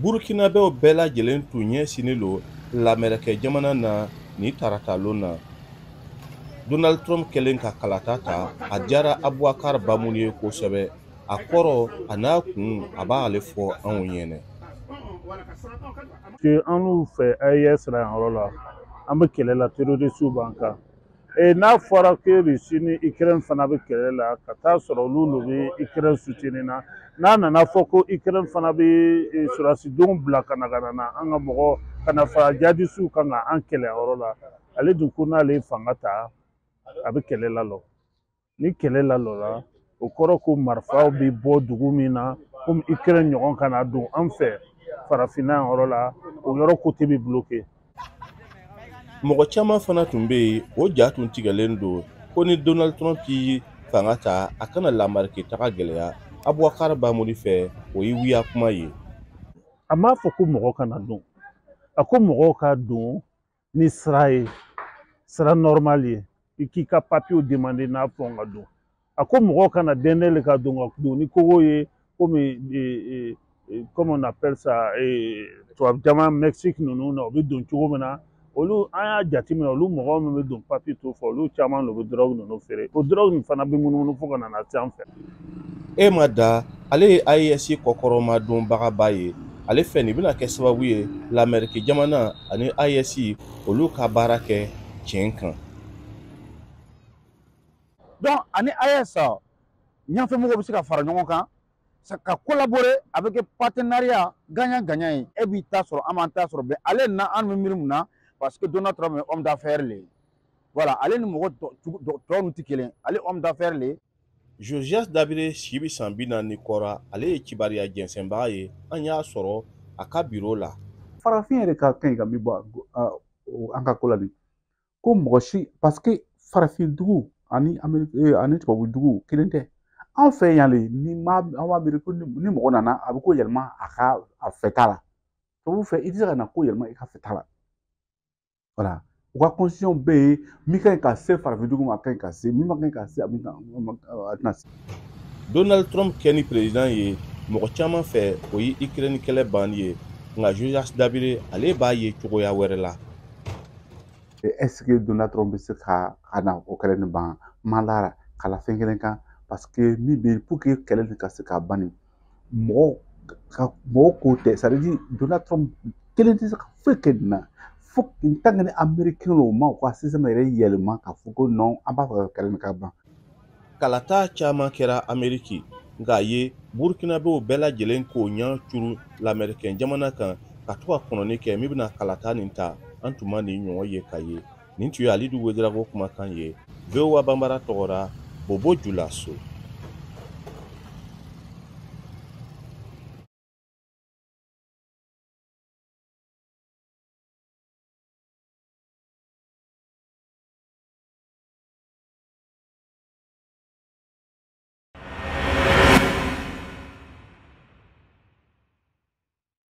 Burkinabɛw bɛɛ lajɛlen tun ɲɛsinnen lo lamɛrɛkɛ jamana na ni taratalon na. Donald Trump kɛlen ka kalata ta a diyara Abubakar Bamuni ye kosɛbɛ. A kɔrɔ a n'a kun a b'ale fɔ anw ɲɛnɛ. An n'u fɛ AES la yan yɔrɔ la an bɛ kɛlɛ la terroriste b'an kan. N'a fɔra ko Russie ni Ukraine fana bɛ kɛlɛ la ka taa sɔrɔ olu bɛ Ukraine soutenir na n'a nana fɔ ko Ukraine fana bɛ sɔrɔdasidenw bila ka na an ka mɔgɔ kana fara jihadistes kan ka an kɛlɛ yɔrɔ la ale dun ko n'ale ye fanga ta a bɛ kɛlɛ la lɔ ni kɛlɛ la lɔ la o kɔrɔ ko marifaw bɛ bɔ dugu min na komi Ukraine ɲɔgɔn kana don an fɛ farafinna yan yɔrɔ la o yɔrɔ côté bɛ bloqué. Mɔgɔ caman fana tun bɛ yen o ja tun tigɛlen don ko ni Donald Trump yi fanga ta a kana lamariki taga gɛlɛya Abubakar Bamuni fɛ o ye wuya kuma ye. A m'a fɔ ko mɔgɔ kana don a ko mɔgɔw ka don ni sira ye sira normal ye i k'i ka papier demander n'a fɔ ka don a ko mɔgɔw kana dɛndɛn ka don ka don ni kogo ye komi comment on appelle ça tubabu jama Mexique ninnu na o bɛ don cogo min na olu an y'a jateminɛ olu mɔgɔw min bɛ don papier to fɔ olu caman de bɛ drogue ninnu feere o drogue nin fana bɛ munumunu fo ka na se an fɛ. E ma da ale ye AES kɔkɔrɔma donbagaba ye ale fɛ nin bɛna kɛ sababu ye lamɛriki jamana ani AES olu ka baara kɛ tiɲɛ kan. Donc ani AES ɲɛfɛmɔgɔw bɛ se ka fara ɲɔgɔn kan ka collaborer avec partenariat gagnant-gagnant ye e b'i ta sɔrɔ an b'an ta sɔrɔ ale na an bɛ miiri mun na parce que Donald Trump ye homme d'affaires le voilà ale ni mɔgɔ tɔw tɛ kelen ale homme d'affaires le. Josias Dabire si bɛ san 40 kɔrɔ ale ye kibaruya jɛnsɛnbaga ye an y'a sɔrɔ a ka biro la. Farafin yɛrɛ ka kan ka min bɔ an ka ko la nin ko mɔgɔ si parce que farafin dugu ani tubabu dugu kelen tɛ anw fɛ yan le ni an b'a miiri ko ni mɔgɔ nana a bɛ ko yɛlɛma a fɛta la tubabu fɛ i tɛ se ka na ko yɛlɛma i ka fɛta la voilà u ka constitution bɛ yen min ka ɲi ka se farafin dugu ma a ka ɲi ka se min ma ka ɲi ka se a tɛna se. Donald Trump kɛ ni président ye mɔgɔ caman fɛ o ye Ukraine kɛlɛ banni ye nka Josias Dabire ale b'a ye cogoya wɛrɛ la. Est-ce que Donald Trump bɛ se ka na o kɛlɛ nin ban man lara kala fɛn kelen kan parce que min bɛ pour que kɛlɛ nin ka se ka ban nin mɔgɔw ko tɛ c'est à dire Donald Trump kelen tɛ se ka foyi kɛ nin na fo tant que ni américain o ma u ka système yɛrɛ yɛlɛma ka fɔ ko non an b'a fɛ ka kɛlɛ nin ka ban. Kalata caman kɛra Ameriki nka a ye Burkinabɛw bɛɛ lajɛlen k'o ɲɛ curu lamɛrikɛn jamana kan ka to ka kɔnɔni kɛ min bɛna kalata nin ta an tun ma nin ɲɔgɔn ye ka ye nin tun ye Alidu Wederawogo kumakan ye VOA Banbara tɔgɔra Bobo Julaso.